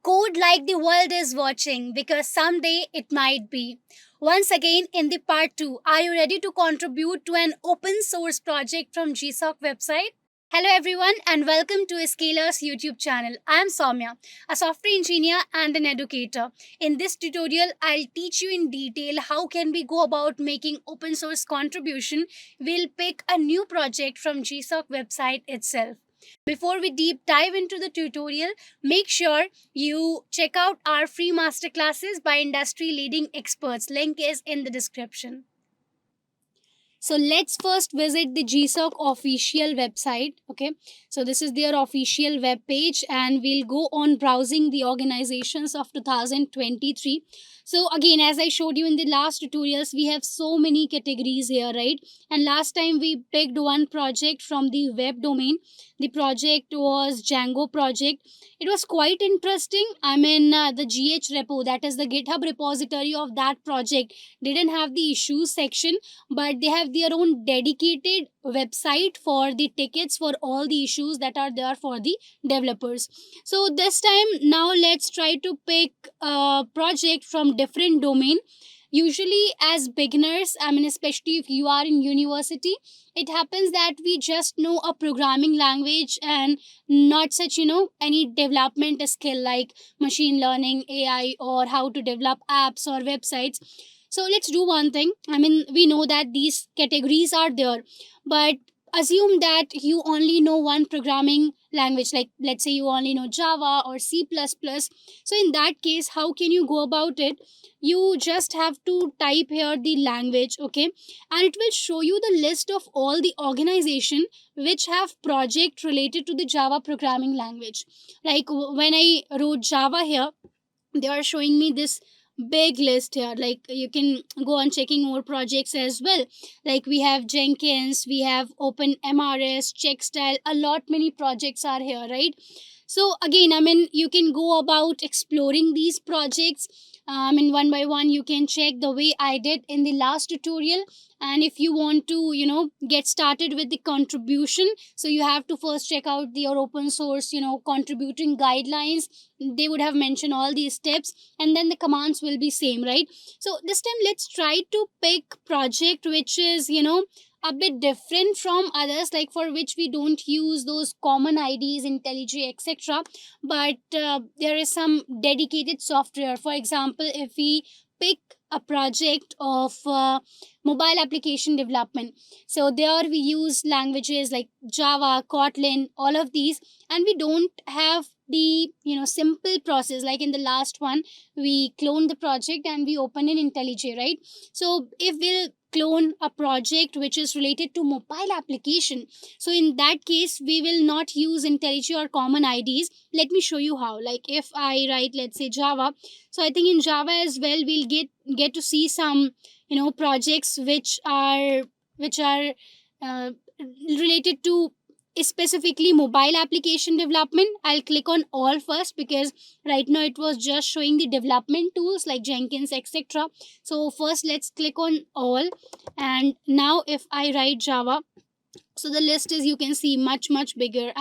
Code like the world is watching because someday it might be. Once again, in the part 2, are you ready to contribute to an open source project from GSoC website? Hello everyone and welcome to Scalar's YouTube channel. I am Soumya, a software engineer and an educator. In this tutorial, I'll teach you in detail how can we go about making open source contribution. We'll pick a new project from GSoC website itself. Before we deep dive into the tutorial, make sure you check out our free masterclasses by industry leading experts. Link is in the description. So let's first visit the GSoC official website. Okay, so this is their official web page, and we'll go on browsing the organizations of 2023. So again, as I showed you in the last tutorials, we have so many categories here, right? And last time we picked one project from the web domain. The project was Django project. It was quite interesting. The GH repo, that is the GitHub repository of that project, didn't have the issues section, but they have their own dedicated website for the tickets for all the issues that are there for the developers. So this time, now let's try to pick a project from different domain. Usually as beginners, especially if you are in university, it happens that we just know a programming language and not such, any development skill like machine learning, AI, or how to develop apps or websites. So let's do one thing. We know that these categories are there, but assume that you only know one programming language, like let's say you only know Java or C++. So in that case, how can you go about it? You just have to type here the language, okay? And it will show you the list of all the organization which have project related to the Java programming language. Like when I wrote Java here, they are showing me this big list here. Like you can go on checking more projects as well. Like we have Jenkins, we have Open MRS, Checkstyle, a lot many projects are here, right? So again, you can go about exploring these projects. One by one, you can check the way I did in the last tutorial. And if you want to, get started with the contribution, so you have to first check out your open source, contributing guidelines. They would have mentioned all these steps, and then the commands will be same, right? So this time let's try to pick project which is, a bit different from others, like for which we don't use those common IDs, IntelliJ, etc. But there is some dedicated software. For example, if we pick a project of mobile application development, so there we use languages like Java, Kotlin, all of these, and we don't have the simple process like in the last one. We clone the project and we open in IntelliJ, right? So if we'll clone a project which is related to mobile application, so in that case we will not use IntelliJ or common IDs. Let me show you how. Like if I write, let's say, Java, so I think in Java as well we'll get to see some projects which are uh, related to specifically mobile application development. I'll click on all first because right now it was just showing the development tools like Jenkins, etc. So first let's click on all, and now if I write Java, so the list is, you can see, much bigger.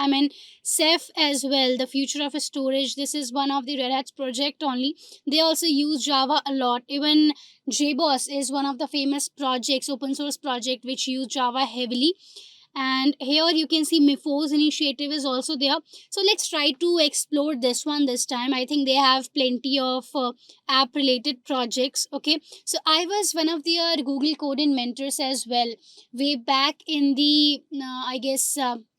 Ceph as well, the future of storage, this is one of the Red Hat's project only. They also use Java a lot. Even JBoss is one of the famous projects, open source project, which use Java heavily. And here you can see Mifos initiative is also there. So let's try to explore this one this time. I think they have plenty of app related projects. Okay, so I was one of their Google Coding mentors as well, way back in the I guess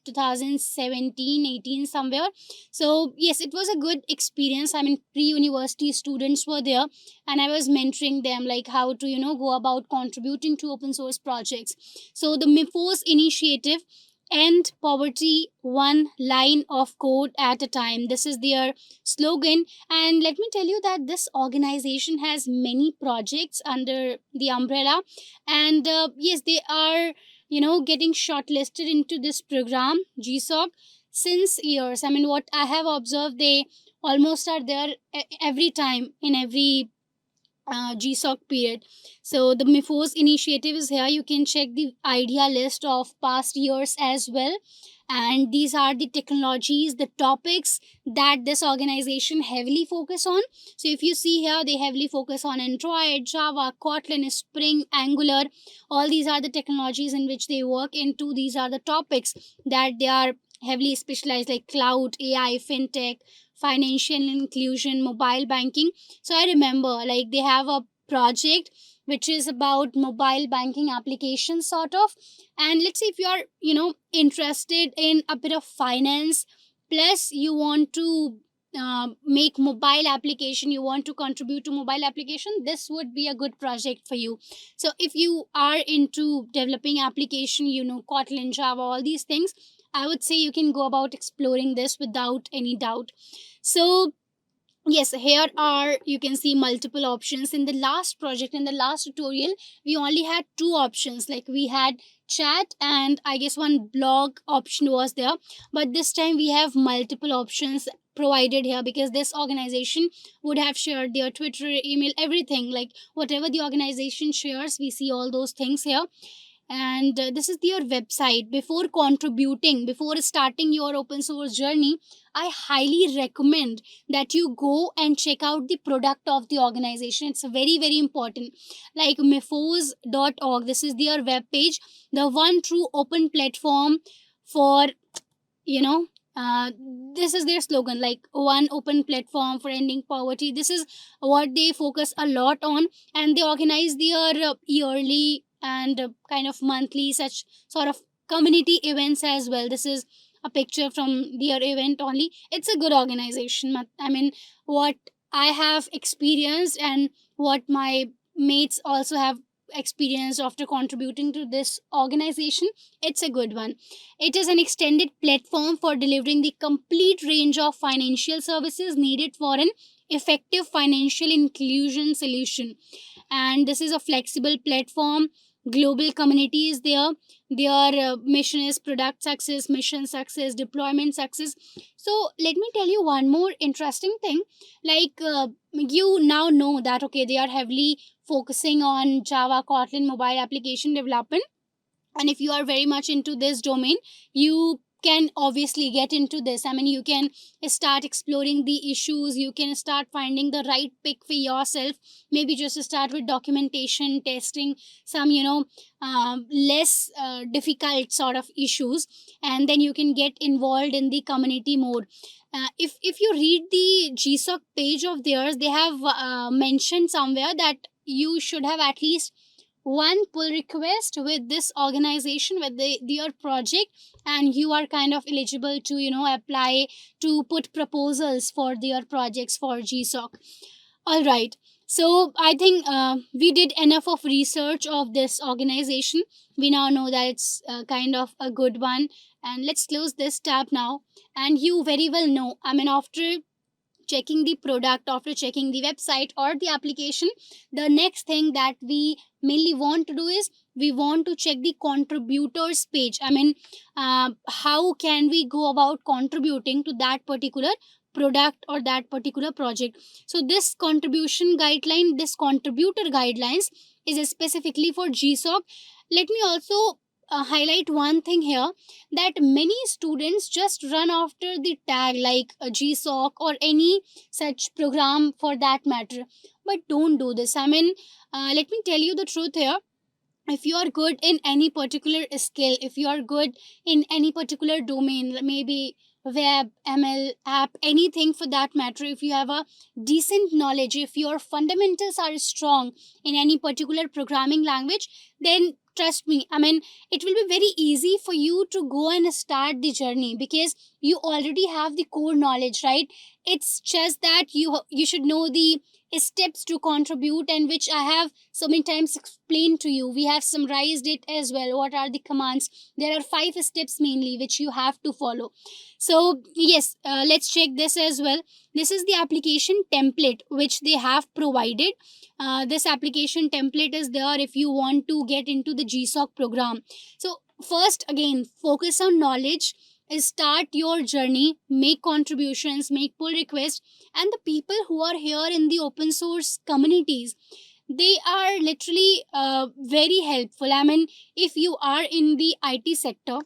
2017-18 somewhere. So yes, it was a good experience. Pre-university students were there, and I was mentoring them like how to go about contributing to open source projects. So the Mifos initiative, end poverty one line of code at a time, this is their slogan. And let me tell you that this organization has many projects under the umbrella, and yes, they are getting shortlisted into this program GSoC since years. What I have observed, they almost are there every time in every GSoC period. So the Mifos initiative is here. You can check the idea list of past years as well. And these are the technologies, the topics that this organization heavily focus on. So if you see here, they heavily focus on Android, Java, Kotlin, Spring, Angular. All these are the technologies in which they work into. These are the topics that they are heavily specialized, like cloud, AI, fintech, financial inclusion, mobile banking. So I remember, like, they have a project which is about mobile banking applications, sort of. And let's say if you are, interested in a bit of finance, plus you want to make mobile application, you want to contribute to mobile application, this would be a good project for you. So if you are into developing application, Kotlin, Java, all these things, I would say you can go about exploring this without any doubt. So yes, here are, you can see multiple options. In the last project, in the last tutorial, we only had two options, like we had chat and I guess one blog option was there. But this time we have multiple options provided here, because this organization would have shared their Twitter, email, everything, like whatever the organization shares, we see all those things here. And this is their website. Before contributing, before starting your open source journey, I highly recommend that you go and check out the product of the organization. It's very, very important. Like mifos.org, this is their web page, the one true open platform for, you know uh, this is their slogan, like one open platform for ending poverty. This is what they focus a lot on. And they organize their yearly and kind of monthly such sort of community events as well. This is a picture from their event only. It's a good organization. I mean, what I have experienced and what my mates also have experienced after contributing to this organization, it's a good one. It is an extended platform for delivering the complete range of financial services needed for an effective financial inclusion solution. And this is a flexible platform. Global community is there. Their mission is product success, mission success, deployment success. So let me tell you one more interesting thing. Like, you now know that okay, they are heavily focusing on Java, Kotlin, mobile application development. And if you are very much into this domain, you can obviously get into this. I mean, you can start exploring the issues, you can start finding the right pick for yourself. Maybe just start with documentation, testing some, less difficult sort of issues, and then you can get involved in the community more. If you read the GSoC page of theirs, they have mentioned somewhere that you should have at least one pull request with this organization, with their project, and you are kind of eligible to apply to put proposals for their projects for GSoC. All right. So I think we did enough of research of this organization. We now know that it's kind of a good one. And let's close this tab now. And you very well know, I mean, after checking the product, after checking the website or the application, the next thing that we mainly want to do is we want to check the contributors page. I mean, how can we go about contributing to that particular product or that particular project. So this contribution guideline, this contributor guidelines is specifically for GSoC. Let me also highlight one thing here, that many students just run after the tag, like a GSoC or any such program for that matter. But don't do this. I mean, let me tell you the truth here. If you are good in any particular skill, if you are good in any particular domain, maybe web, ML, app, anything for that matter, if you have a decent knowledge, if your fundamentals are strong in any particular programming language, then trust me, I mean, it will be very easy for you to go and start the journey, because you already have the core knowledge, right? It's just that you should know the steps to contribute, and which I have so many times explained to you. We have summarized it as well. What are the commands? There are 5 steps mainly which you have to follow. So yes, let's check this as well. This is the application template which they have provided. This application template is there if you want to get into the GSoC program. So first, again, focus on knowledge. start your journey, make contributions, make pull requests. And the people who are here in the open source communities, they are literally very helpful. I mean, if you are in the IT sector,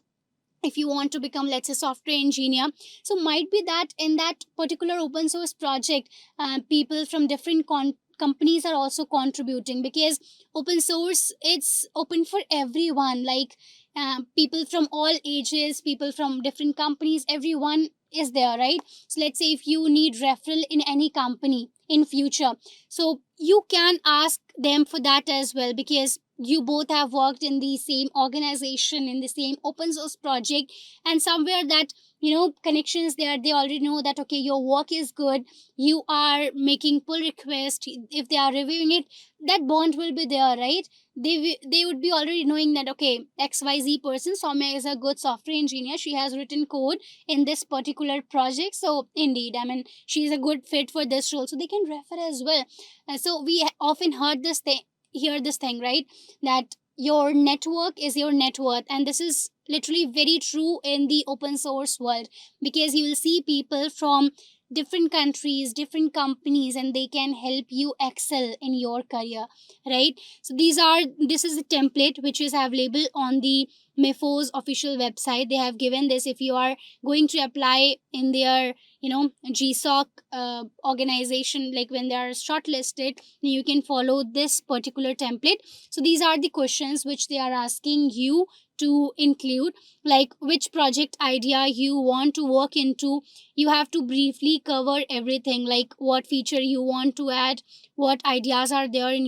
if you want to become, let's say, software engineer, so might be that in that particular open source project, people from different companies are also contributing, because open source, it's open for everyone. Like, people from all ages, people from different companies, everyone is there, right? So let's say if you need referral in any company in future, so you can ask them for that as well, because you both have worked in the same organization, in the same open source project, and somewhere that, connections there, they already know that, okay, your work is good, you are making pull request, if they are reviewing it, that bond will be there, right? They would be already knowing that, okay, XYZ person, Soumya, is a good software engineer, she has written code in this particular project, so indeed, I mean, she is a good fit for this role, so they can refer as well. So we often hear this thing, right, that your network is your net worth. And this is literally very true in the open source world, because you will see people from different countries, different companies, and they can help you excel in your career, right? So this is a template which is available on the Mifos official website. They have given this. If you are going to apply in their, GSoC organization, like when they are shortlisted, you can follow this particular template. So these are the questions which they are asking you to include, like which project idea you want to work into. You have to briefly cover everything, like what feature you want to add, what ideas are there in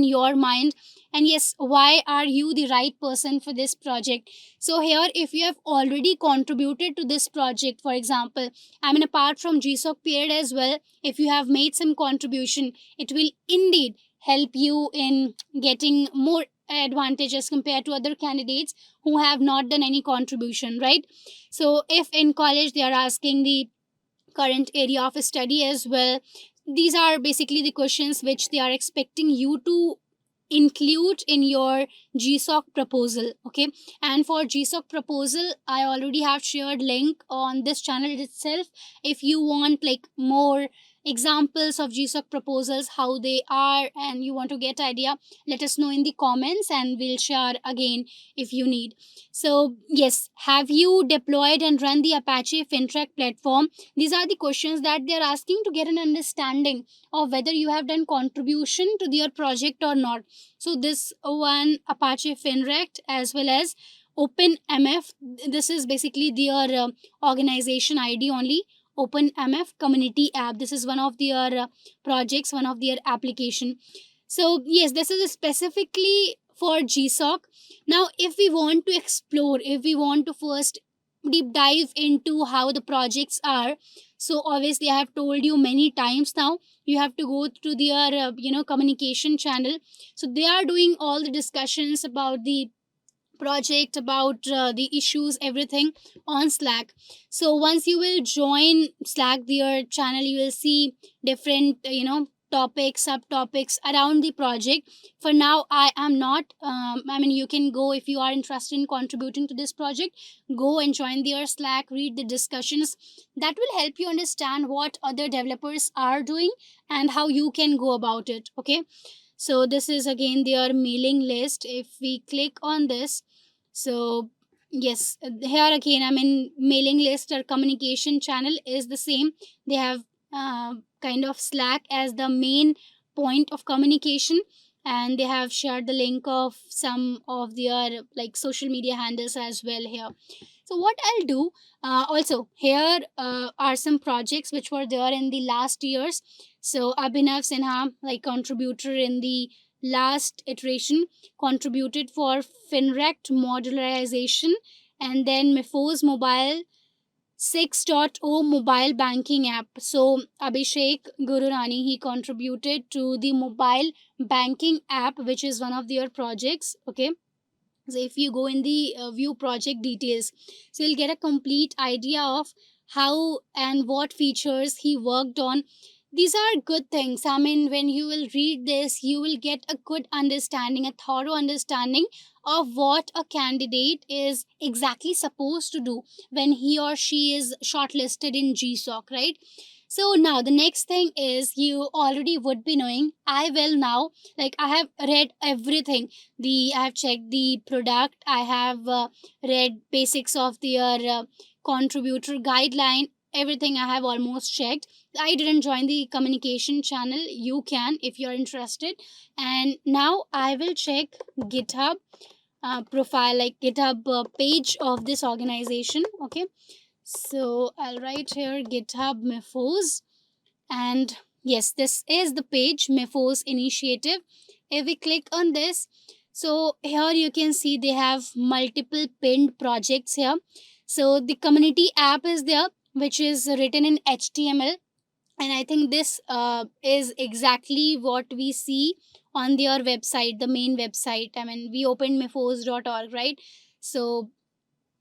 your mind, and yes, why are you the right person for this project. So here, if you have already contributed to this project, for example, I mean, apart from GSoC period as well, if you have made some contribution, it will indeed help you in getting more advantages compared to other candidates who have not done any contribution, right? So if in college they are asking the current area of study as well, these are basically the questions which they are expecting you to include in your GSoC proposal. Okay, and for GSoC proposal, I already have shared link on this channel itself. If you want like more examples of GSoC proposals, how they are, and you want to get idea, let us know in the comments and we'll share again if you need. So yes, have you deployed and run the Apache FinTrack platform? These are the questions that they're asking to get an understanding of whether you have done contribution to their project or not. So this one, Apache FinRect, as well as OpenMF, this is basically their organization ID only. OpenMF community app, this is one of their projects, one of their application. So yes, this is specifically for GSoC. Now if we want to explore, if we want to first deep dive into how the projects are, so obviously I have told you many times now, you have to go to their communication channel. So they are doing all the discussions about the project, about the issues, everything on Slack. So once you will join Slack, their channel, you will see different topics, subtopics around the project. For now, I am not I mean, you can go, if you are interested in contributing to this project, go and join their Slack, read the discussions. That will help you understand what other developers are doing and how you can go about it. Okay, so this is again their mailing list. If we click on this, so yes, here again, I mean, mailing list or communication channel is the same. They have kind of Slack as the main point of communication, and they have shared the link of some of their like social media handles as well here. So what I'll do, also here are some projects which were there in the last years. So Abhinav Sinha, like contributor in the last iteration, contributed for FinRect modularization, and then Mifos Mobile 6.0 mobile banking app. So Abhishek Gururani, he contributed to the mobile banking app, which is one of their projects. Okay, so if you go in the view project details, so you'll get a complete idea of how and what features he worked on. these are good things. I mean, when you will read this, you will get a good understanding, a thorough understanding of what a candidate is exactly supposed to do when he or she is shortlisted in GSoC, right? So now the next thing is, you already would be knowing. I will now, like, I have read everything. I have checked the product. I have read basics of their contributor guideline. Everything I have almost checked. I didn't join the communication channel. You can if you're interested. And now I will check GitHub profile, like GitHub page of this organization. Okay, so I'll write here GitHub Mifos, and yes, this is the page, Mifos initiative. If we click on this, so here you can see they have multiple pinned projects here. So the community app is there, which is written in HTML, and I think this is exactly what we see on their website, the main website. I mean, we opened mifos.org, right? So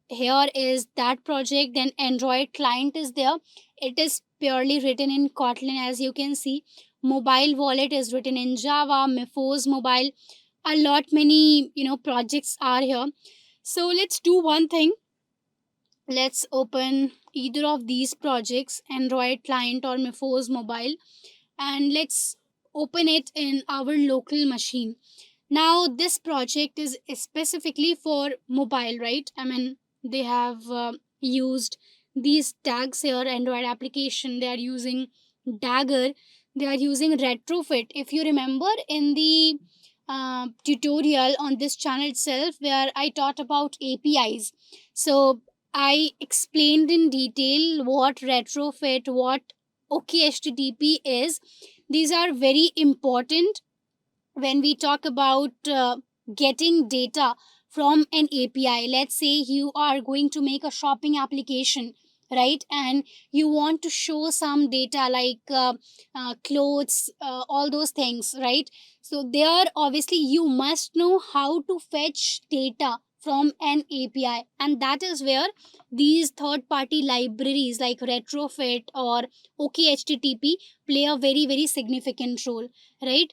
here is that project. Then Android client is there. It is purely written in Kotlin, as you can see. Mobile wallet is written in Java. Mifos mobile, a lot many projects are here. So let's do one thing. Let's open either of these projects, Android client or Mifos mobile, and let's open it in our local machine. Now this project is specifically for mobile, right? I mean, they have used these tags here. Android application, they are using Dagger, they are using Retrofit. If you remember in the tutorial on this channel itself, where I taught about APIs, so I explained in detail what Retrofit, what OKHTTP is. These are very important when we talk about getting data from an API. Let's say you are going to make a shopping application, right? And you want to show some data like clothes, all those things, right? So, there obviously you must know how to fetch data from an API, and that is where these third party libraries like Retrofit or OKHTTP play a very, very significant role, right?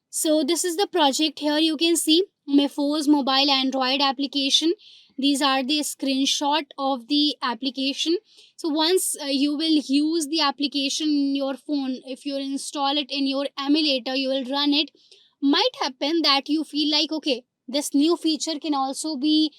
So this is the project. Here you can see Mifos mobile Android application. These are the screenshot of the application. So once you will use the application in your phone, if you install it in your emulator, you will run it. Might happen that you feel like, okay, this new feature can also be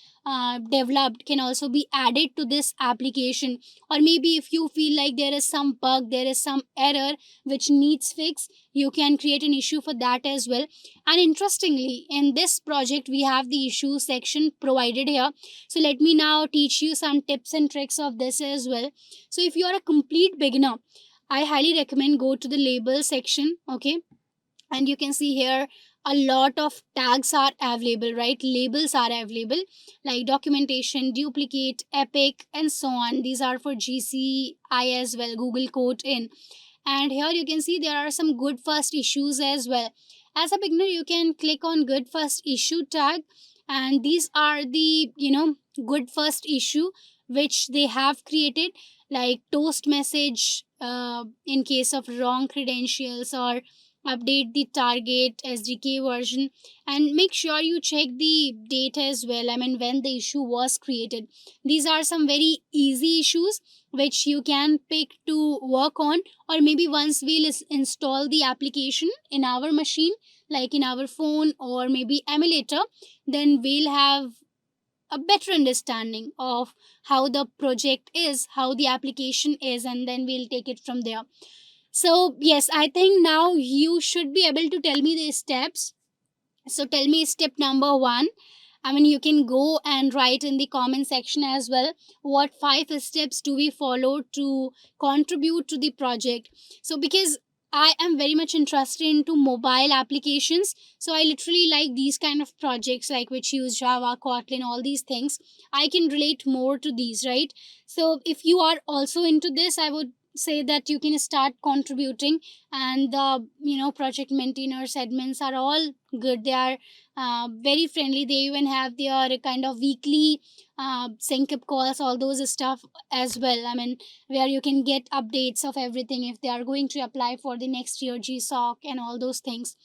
developed, can also be added to this application. Or maybe if you feel like there is some bug, there is some error which needs fix, you can create an issue for that as well. And interestingly, in this project we have the issue section provided here. So let me now teach you some tips and tricks of this as well. So if you are a complete beginner, I highly recommend go to the label section. Okay, and you can see here a lot of tags are available, right? Labels are available, like documentation, duplicate, epic, and so on. These are for GCI as well, Google Code in. And here you can see there are some good first issues as well. As a beginner, you can click on good first issue tag, and these are the good first issue which they have created, like toast message in case of wrong credentials, or update the target SDK version, and make sure you check the date as well. I mean, when the issue was created. These are some very easy issues which you can pick to work on. Or maybe once we'll install the application in our machine, like in our phone or maybe emulator, then we'll have a better understanding of how the project is, how the application is, and then we'll take it from there. So yes, I think now you should be able to tell me the steps. So tell me step number one. I mean, you can go and write in the comment section as well. What 5 steps do we follow to contribute to the project? So because I am very much interested into mobile applications, so I literally like these kind of projects, like which use Java, Kotlin, all these things. I can relate more to these, right? So if you are also into this, I would say that you can start contributing. And the project maintainers, admins are all good. They are very friendly. They even have their kind of weekly sync up calls, all those stuff as well. I mean, where you can get updates of everything if they are going to apply for the next year GSoC and all those things.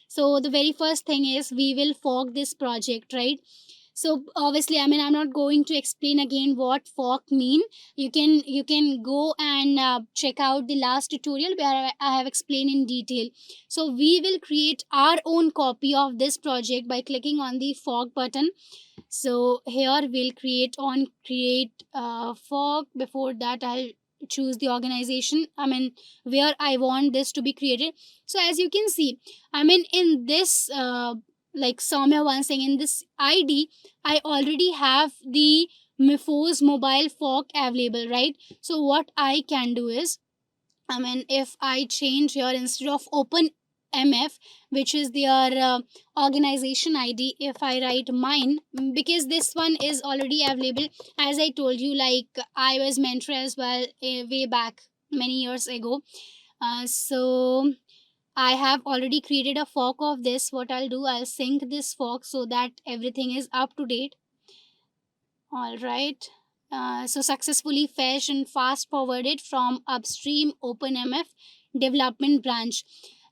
So the very first thing is we will fork this project, right? So obviously, I mean, I'm not going to explain again what fork mean. You can go and check out the last tutorial where I have explained in detail. So we will create our own copy of this project by clicking on the fork button. So here we'll create fork. Before that, I'll choose the organization, I mean, where I want this to be created. So as you can see, I mean, in this like Soumya once saying, in this ID I already have the Mifos mobile fork available, right? So what I can do is, I mean, if I change here, instead of open MF, which is their organization ID, if I write mine, because this one is already available, as I told you, like I was mentor as well way back many years ago. So I have already created a fork of this. What I'll do, I'll sync this fork so that everything is up to date. All right. So successfully fetched and fast forwarded from upstream OpenMF development branch.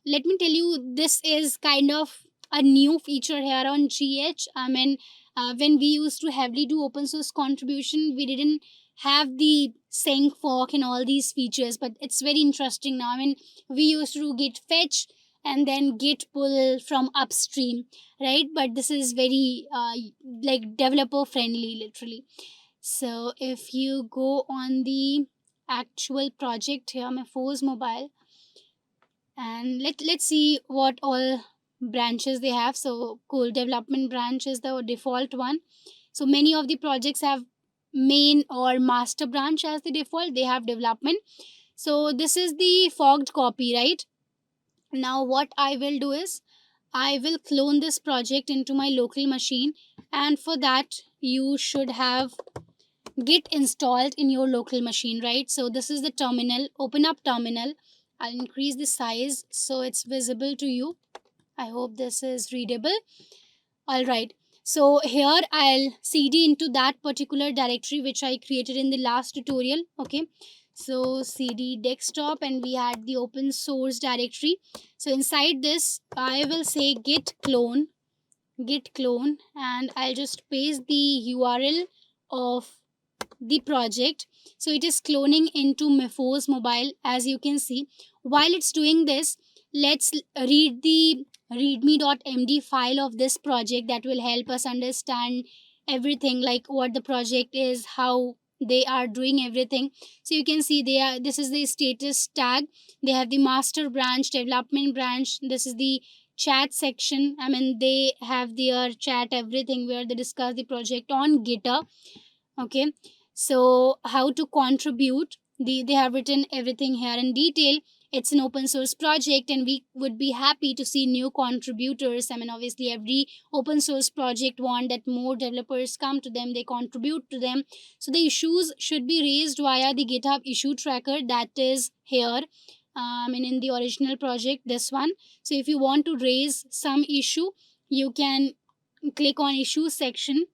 Let me tell you, this is kind of a new feature here on GH. I mean, when we used to heavily do open source contribution, we didn't have the sync fork and all these features, but it's very interesting now. I mean, we used to do git fetch and then git pull from upstream, right? But this is very like developer friendly, literally. So if you go on the actual project here, my Force Mobile, and let's see what all branches they have. So cool, development branch is the default one. So many of the projects have main or master branch as the default. They have development. So this is the fogged copy, right? Now what I will do is, I will clone this project into my local machine, and for that you should have Git installed in your local machine, right? So this is the terminal. Open up terminal. I'll increase the size so it's visible to you. I hope this is readable. All right. So here I'll cd into that particular directory which I created in the last tutorial. Okay. So cd desktop, and we had the open source directory. So inside this, I will say git clone, and I'll just paste the URL of the project. So it is cloning into Mifos mobile, as you can see. While it's doing this, let's read the readme.md file of this project. That will help us understand everything, like what the project is, how they are doing everything. So you can see, this is the status tag. They have the master branch, development branch. This is the chat section. I mean, they have their chat, everything, where they discuss the project on GitHub. Okay. So how to contribute, they have written everything here in detail. It's an open source project, and we would be happy to see new contributors. I mean, obviously every open source project want that more developers come to them, they contribute to them. So the issues should be raised via the GitHub issue tracker that is here. I mean, in the original project, this one. So if you want to raise some issue, you can click on issue section.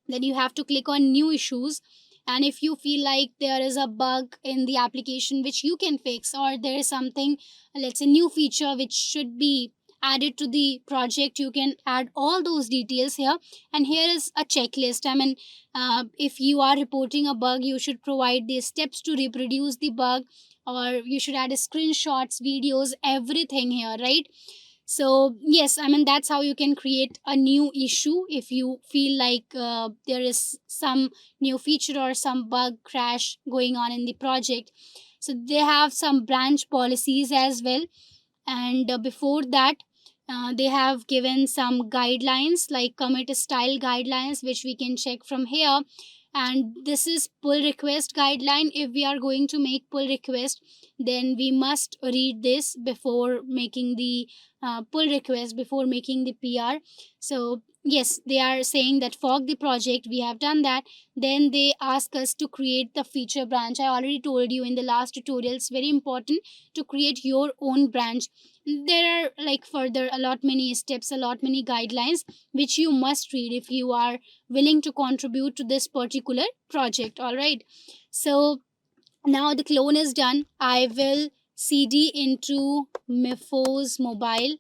Then you have to click on new issues. And if you feel like there is a bug in the application which you can fix, or there is something, let's say new feature which should be added to the project, you can add all those details here. And here is a checklist. I mean, if you are reporting a bug, you should provide the steps to reproduce the bug, or you should add screenshots, videos, everything here, right? So yes, I mean, that's how you can create a new issue if you feel like there is some new feature or some bug crash going on in the project. So they have some branch policies as well. And before that, they have given some guidelines, like commit style guidelines, which we can check from here. And this is pull request guideline. If we are going to make pull request, then we must read this before making the pull request before making the PR. So yes, they are saying that fork the project. We have done that. Then they ask us to create the feature branch. I already told you in the last tutorial, it's very important to create your own branch. There are like further a lot many steps, a lot many guidelines which you must read if you are willing to contribute to this particular project. All right. So now the clone is done. I will cd into Mifos mobile.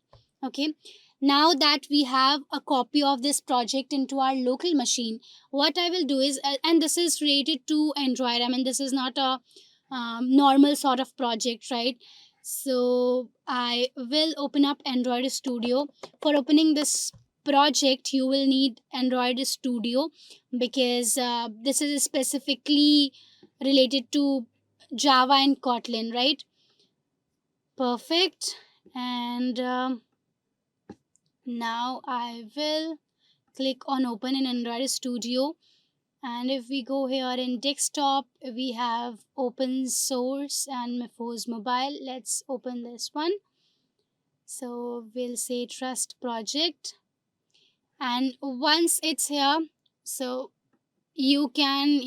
Okay, now that we have a copy of this project into our local machine, what I will do is, and this is related to Android, I mean this is not a normal sort of project, right? So I will open up Android Studio. For opening this project you will need Android Studio, because this is specifically related to Java and Kotlin, right? Perfect. And now I will click on open in Android Studio. And if we go here in desktop, we have open source and Mifos mobile. Let's open this one. So we'll say trust project. And once it's here, so you can,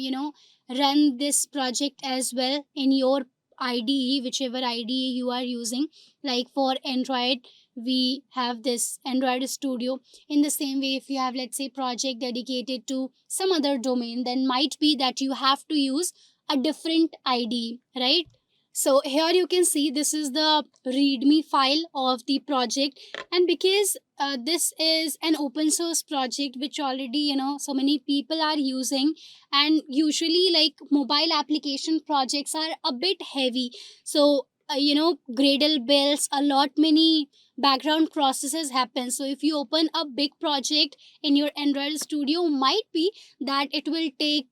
run this project as well in your IDE, whichever IDE you are using. Like for Android we have this Android Studio. In the same way, if you have, let's say, project dedicated to some other domain, then might be that you have to use a different IDE, right? So here you can see this is the readme file of the project. And because this is an open source project which already, so many people are using, and usually like mobile application projects are a bit heavy. So Gradle builds a lot many background processes happen. So if you open a big project in your Android Studio, might be that it will take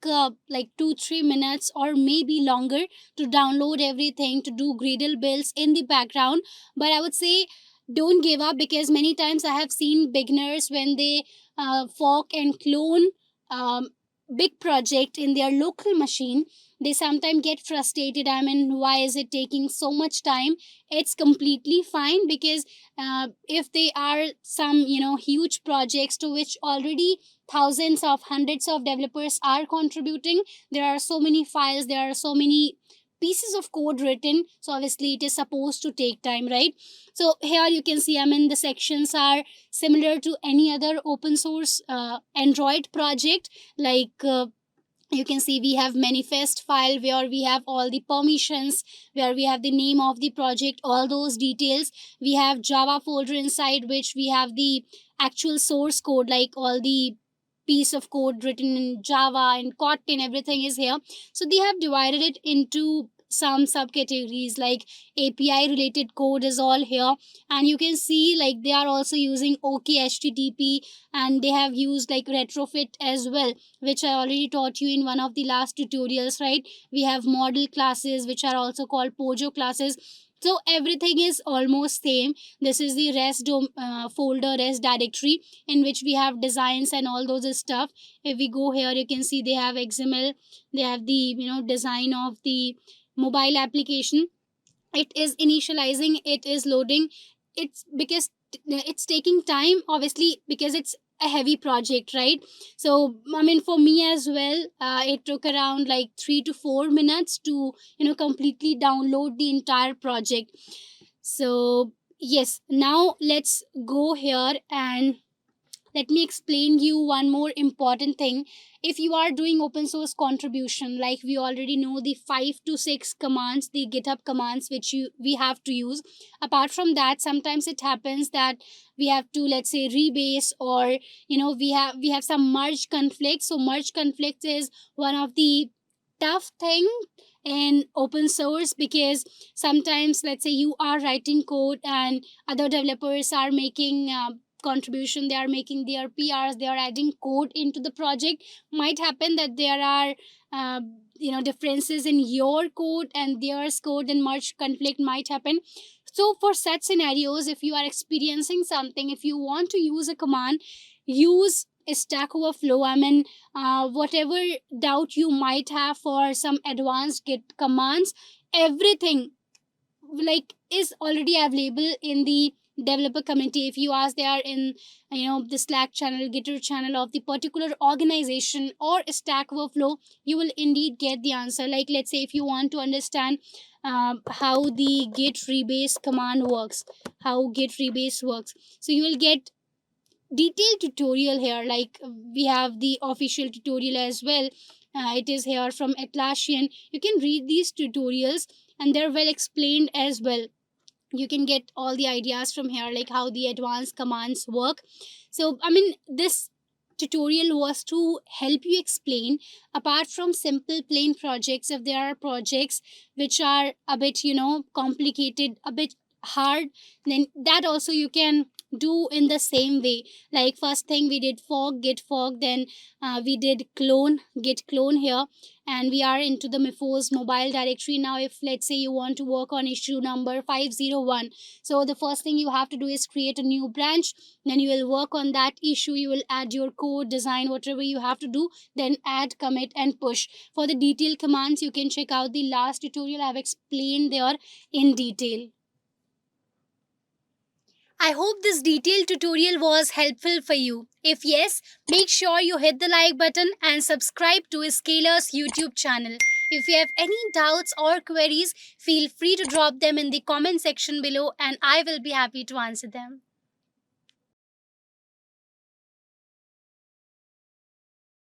like 2-3 minutes or maybe longer to download everything, to do Gradle builds in the background. But I would say don't give up, because many times I have seen beginners when they fork and clone um, big project in their local machine, they sometimes get frustrated. I mean, why is it taking so much time? It's completely fine, because if they are some huge projects to which already thousands of hundreds of developers are contributing, there are so many files, there are so many pieces of code written, so obviously it is supposed to take time, right? So here you can see, I mean, the sections are similar to any other open source Android project. Like you can see we have manifest file where we have all the permissions, where we have the name of the project, all those details. We have Java folder inside which we have the actual source code, like all the piece of code written in Java and Kotlin, everything is here. So they have divided it into some subcategories, like API related code is all here. And you can see like they are also using OK HTTP, and they have used like retrofit as well, which I already taught you in one of the last tutorials, right? We have model classes which are also called Pojo classes. So everything is almost same. This is the folder, rest directory, in which we have designs and all those stuff. If we go here, you can see they have XML, they have the design of the mobile application. It is initializing, it is loading. It's because it's taking time, obviously, because it's a heavy project, right? So I mean, for me as well, it took around like 3 to 4 minutes to completely download the entire project. So yes, now let's go here and let me explain you one more important thing. If you are doing open source contribution, like we already know the 5 to 6 commands, the GitHub commands which we have to use. Apart from that, sometimes it happens that we have to, let's say, rebase, or we have some merge conflicts. So merge conflicts is one of the tough thing in open source, because sometimes, let's say, you are writing code and other developers are making contribution, they are making their PRs, they are adding code into the project. Might happen that there are differences in your code and theirs code, and merge conflict might happen. So for such scenarios, if you are experiencing something, if you want to use a command, use Stack Overflow. I mean, whatever doubt you might have for some advanced Git commands, everything like is already available in the developer community, if you ask, they are in the Slack channel, Gitter channel of the particular organization or Stack Overflow, you will indeed get the answer. Like, let's say if you want to understand how the git rebase command works, how git rebase works, so you will get detailed tutorial here. Like, we have the official tutorial as well. It is here from Atlassian. You can read these tutorials, and they're well explained as well. You can get all the ideas from here, like how the advanced commands work. So I mean, this tutorial was to help you explain, apart from simple plain projects, if there are projects which are a bit complicated, a bit hard, then that also you can do in the same way. Like, first thing we did fork, git fork, then we did clone, git clone here, and we are into the Mifos mobile directory now. If let's say you want to work on issue number 501, so the first thing you have to do is create a new branch, then you will work on that issue, you will add your code, design, whatever you have to do, then add, commit, and push. For the detailed commands, you can check out the last tutorial. I have explained there in detail. I hope this detailed tutorial was helpful for you. If yes, make sure you hit the like button and subscribe to Scalar's YouTube channel. If you have any doubts or queries, feel free to drop them in the comment section below and I will be happy to answer them.